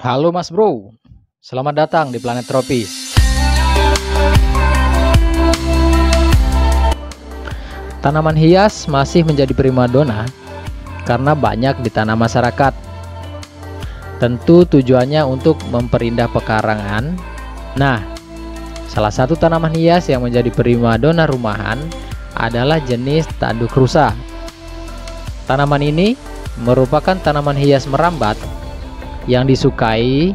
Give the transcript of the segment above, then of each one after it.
Halo Mas Bro, selamat datang di planet tropis. Tanaman hias masih menjadi primadona karena banyak ditanam masyarakat. Tentu tujuannya untuk memperindah pekarangan. Nah, salah satu tanaman hias yang menjadi primadona rumahan adalah jenis tanduk rusa. Tanaman ini merupakan tanaman hias merambat yang disukai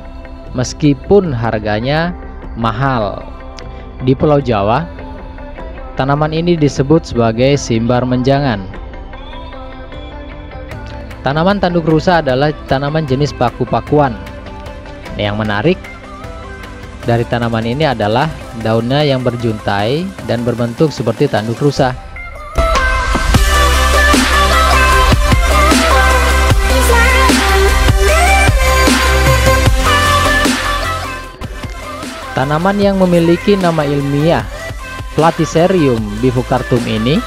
meskipun harganya mahal. Di Pulau Jawa, tanaman ini disebut sebagai simbar menjangan. Tanaman tanduk rusa adalah tanaman jenis paku-pakuan. Yang menarik dari tanaman ini adalah daunnya yang berjuntai dan berbentuk seperti tanduk rusa. Tanaman yang memiliki nama ilmiah Platycerium bifurcatum ini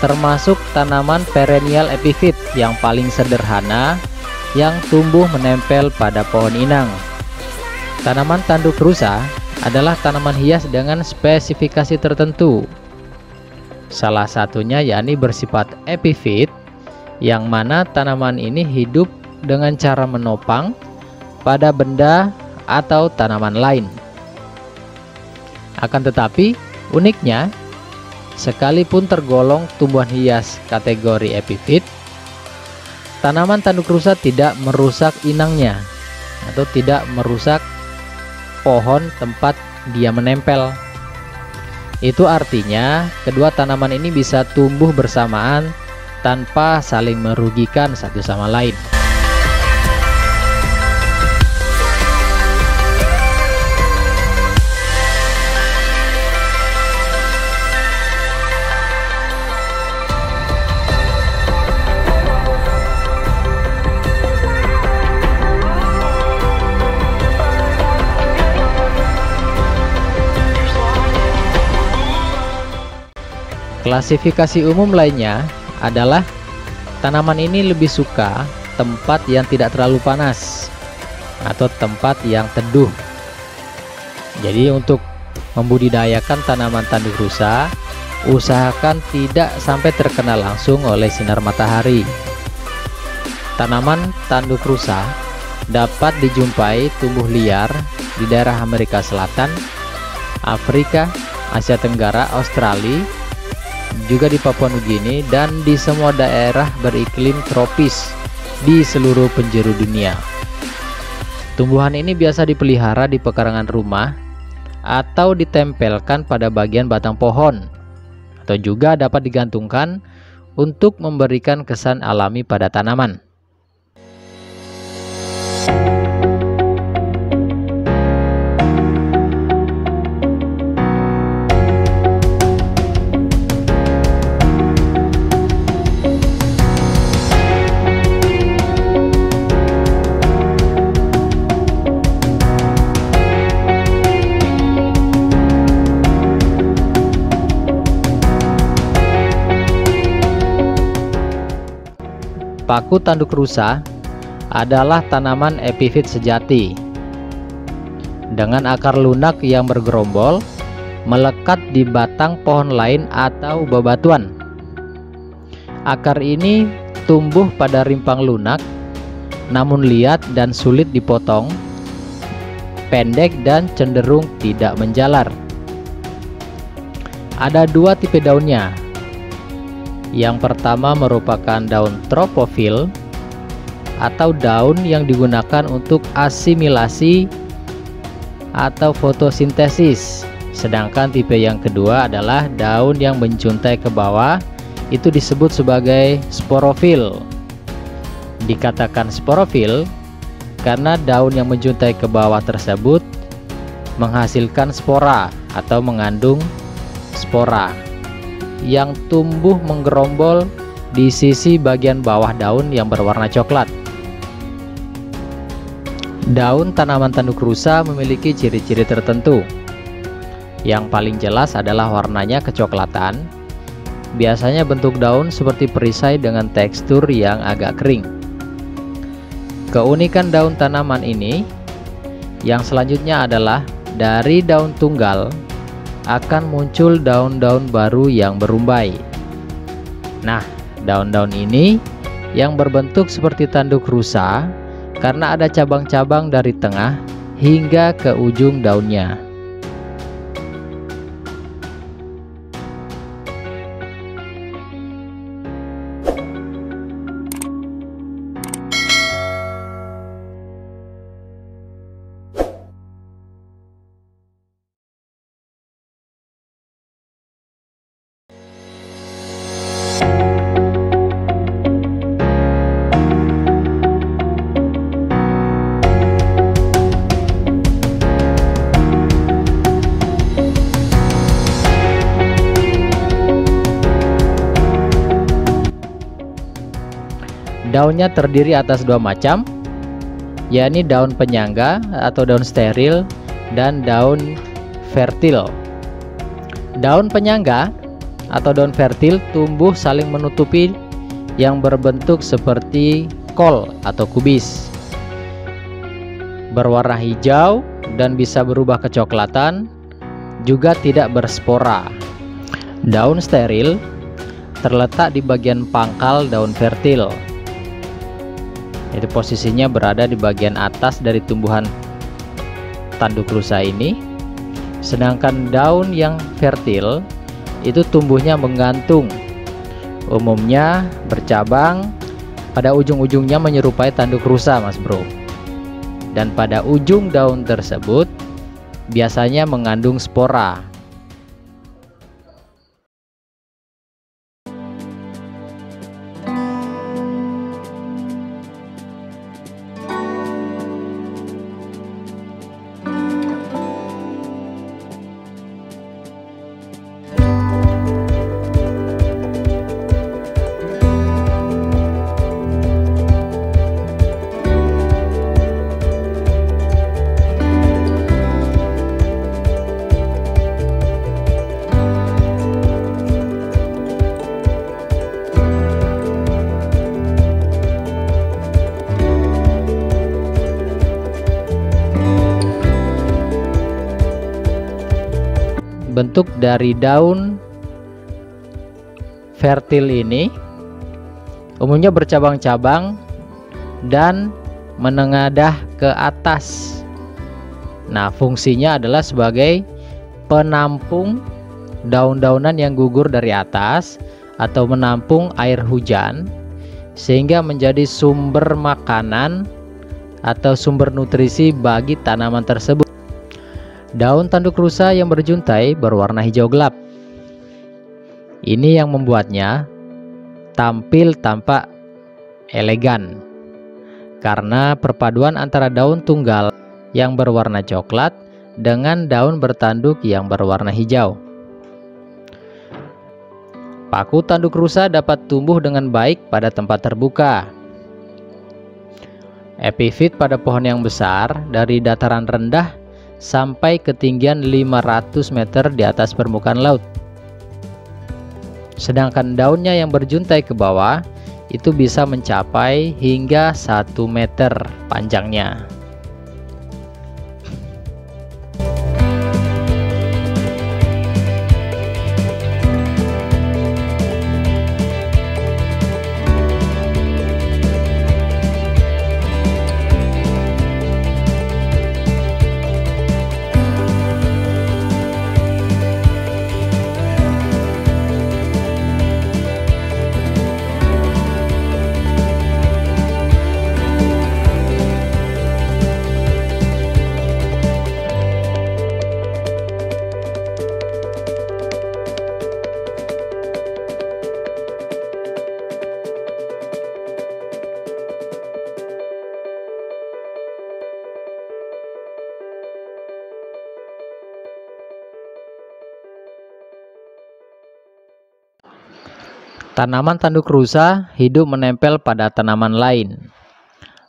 termasuk tanaman perennial epifit yang paling sederhana yang tumbuh menempel pada pohon inang. Tanaman tanduk rusa adalah tanaman hias dengan spesifikasi tertentu. Salah satunya yakni bersifat epifit, yang mana tanaman ini hidup dengan cara menopang pada benda atau tanaman lain. Akan tetapi, uniknya, sekalipun tergolong tumbuhan hias kategori epifit, tanaman tanduk rusa tidak merusak inangnya atau tidak merusak pohon tempat dia menempel. Itu artinya kedua tanaman ini bisa tumbuh bersamaan tanpa saling merugikan satu sama lain. Klasifikasi umum lainnya adalah tanaman ini lebih suka tempat yang tidak terlalu panas atau tempat yang teduh. Jadi untuk membudidayakan tanaman tanduk rusa, usahakan tidak sampai terkena langsung oleh sinar matahari. Tanaman tanduk rusa dapat dijumpai tumbuh liar di daerah Amerika Selatan, Afrika, Asia Tenggara, Australia, juga di Papua Nugini, dan di semua daerah beriklim tropis di seluruh penjuru dunia. Tumbuhan ini biasa dipelihara di pekarangan rumah atau ditempelkan pada bagian batang pohon, atau juga dapat digantungkan untuk memberikan kesan alami pada tanaman. Paku tanduk rusa adalah tanaman epifit sejati dengan akar lunak yang bergerombol melekat di batang pohon lain atau bebatuan. Akar ini tumbuh pada rimpang lunak, namun liat dan sulit dipotong, pendek dan cenderung tidak menjalar. Ada dua tipe daunnya. Yang pertama merupakan daun tropofil atau daun yang digunakan untuk asimilasi atau fotosintesis. Sedangkan tipe yang kedua adalah daun yang menjuntai ke bawah, itu disebut sebagai sporofil. Dikatakan sporofil karena daun yang menjuntai ke bawah tersebut menghasilkan spora atau mengandung spora yang tumbuh menggerombol di sisi bagian bawah daun yang berwarna coklat. Daun tanaman tanduk rusa memiliki ciri-ciri tertentu. Yang paling jelas adalah warnanya kecoklatan. Biasanya bentuk daun seperti perisai dengan tekstur yang agak kering. Keunikan daun tanaman ini yang selanjutnya adalah dari daun tunggal akan muncul daun-daun baru yang berumbai. Nah, daun-daun ini yang berbentuk seperti tanduk rusa karena ada cabang-cabang dari tengah hingga ke ujung daunnya. Daunnya terdiri atas dua macam, yakni daun penyangga atau daun steril dan daun fertil. Daun penyangga atau daun fertil tumbuh saling menutupi yang berbentuk seperti kol atau kubis, berwarna hijau dan bisa berubah kecoklatan, juga tidak berspora. Daun steril terletak di bagian pangkal daun fertil. Itu posisinya berada di bagian atas dari tumbuhan tanduk rusa ini. Sedangkan daun yang fertil itu tumbuhnya menggantung, umumnya bercabang, pada ujung-ujungnya menyerupai tanduk rusa, Mas Bro. Dan pada ujung daun tersebut biasanya mengandung spora. Bentuk dari daun fertil ini umumnya bercabang-cabang dan menengadah ke atas. Nah, fungsinya adalah sebagai penampung daun-daunan yang gugur dari atas atau menampung air hujan, sehingga menjadi sumber makanan atau sumber nutrisi bagi tanaman tersebut. Daun tanduk rusa yang berjuntai berwarna hijau gelap. Ini yang membuatnya tampil tampak elegan karena perpaduan antara daun tunggal yang berwarna coklat dengan daun bertanduk yang berwarna hijau. Paku tanduk rusa dapat tumbuh dengan baik pada tempat terbuka. Epifit pada pohon yang besar dari dataran rendah sampai ketinggian 500 meter di atas permukaan laut. Sedangkan daunnya yang berjuntai ke bawah itu bisa mencapai hingga 1 meter panjangnya. Tanaman tanduk rusa hidup menempel pada tanaman lain.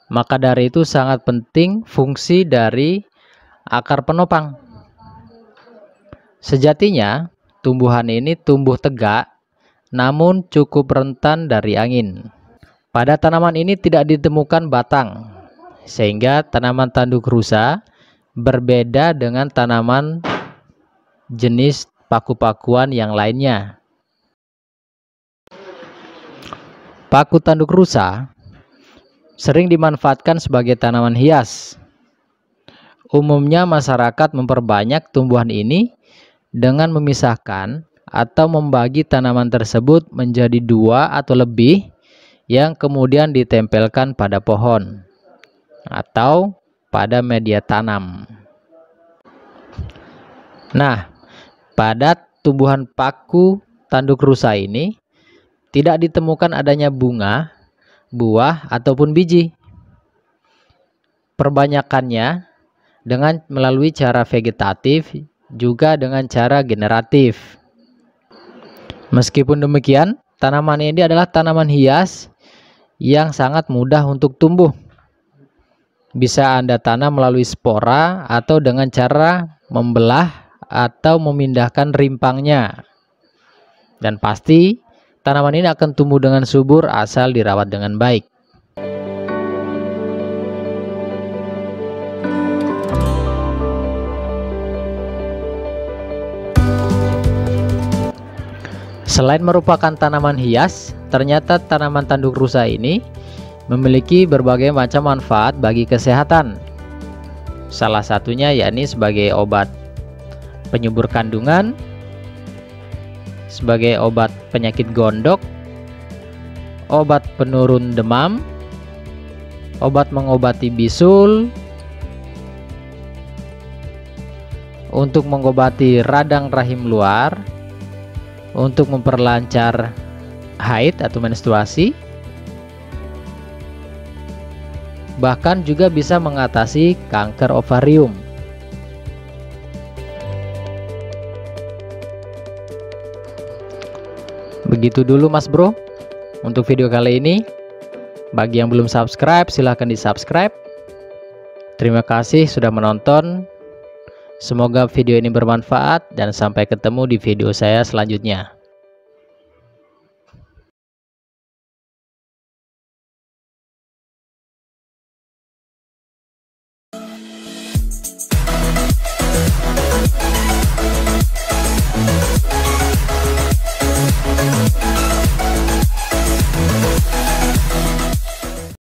Maka dari itu sangat penting fungsi dari akar penopang. Sejatinya, tumbuhan ini tumbuh tegak, namun cukup rentan dari angin. Pada tanaman ini tidak ditemukan batang, sehingga tanaman tanduk rusa berbeda dengan tanaman jenis paku-pakuan yang lainnya. Paku tanduk rusa sering dimanfaatkan sebagai tanaman hias. Umumnya masyarakat memperbanyak tumbuhan ini dengan memisahkan atau membagi tanaman tersebut menjadi 2 atau lebih yang kemudian ditempelkan pada pohon atau pada media tanam. Nah, pada tumbuhan paku tanduk rusa ini tidak ditemukan adanya bunga, buah, ataupun biji. Perbanyakannya dengan melalui cara vegetatif, juga dengan cara generatif. Meskipun demikian, tanaman ini adalah tanaman hias yang sangat mudah untuk tumbuh. Bisa Anda tanam melalui spora atau dengan cara membelah atau memindahkan rimpangnya. Dan pasti tanaman ini akan tumbuh dengan subur asal dirawat dengan baik. Selain merupakan tanaman hias, ternyata tanaman tanduk rusa ini memiliki berbagai macam manfaat bagi kesehatan. Salah satunya yakni sebagai obat penyubur kandungan, sebagai obat penyakit gondok, obat penurun demam, obat mengobati bisul, untuk mengobati radang rahim luar, untuk memperlancar haid atau menstruasi, bahkan juga bisa mengatasi kanker ovarium. Begitu dulu Mas Bro untuk video kali ini. Bagi yang belum subscribe, silahkan di subscribe. Terima kasih sudah menonton. Semoga video ini bermanfaat dan sampai ketemu di video saya selanjutnya.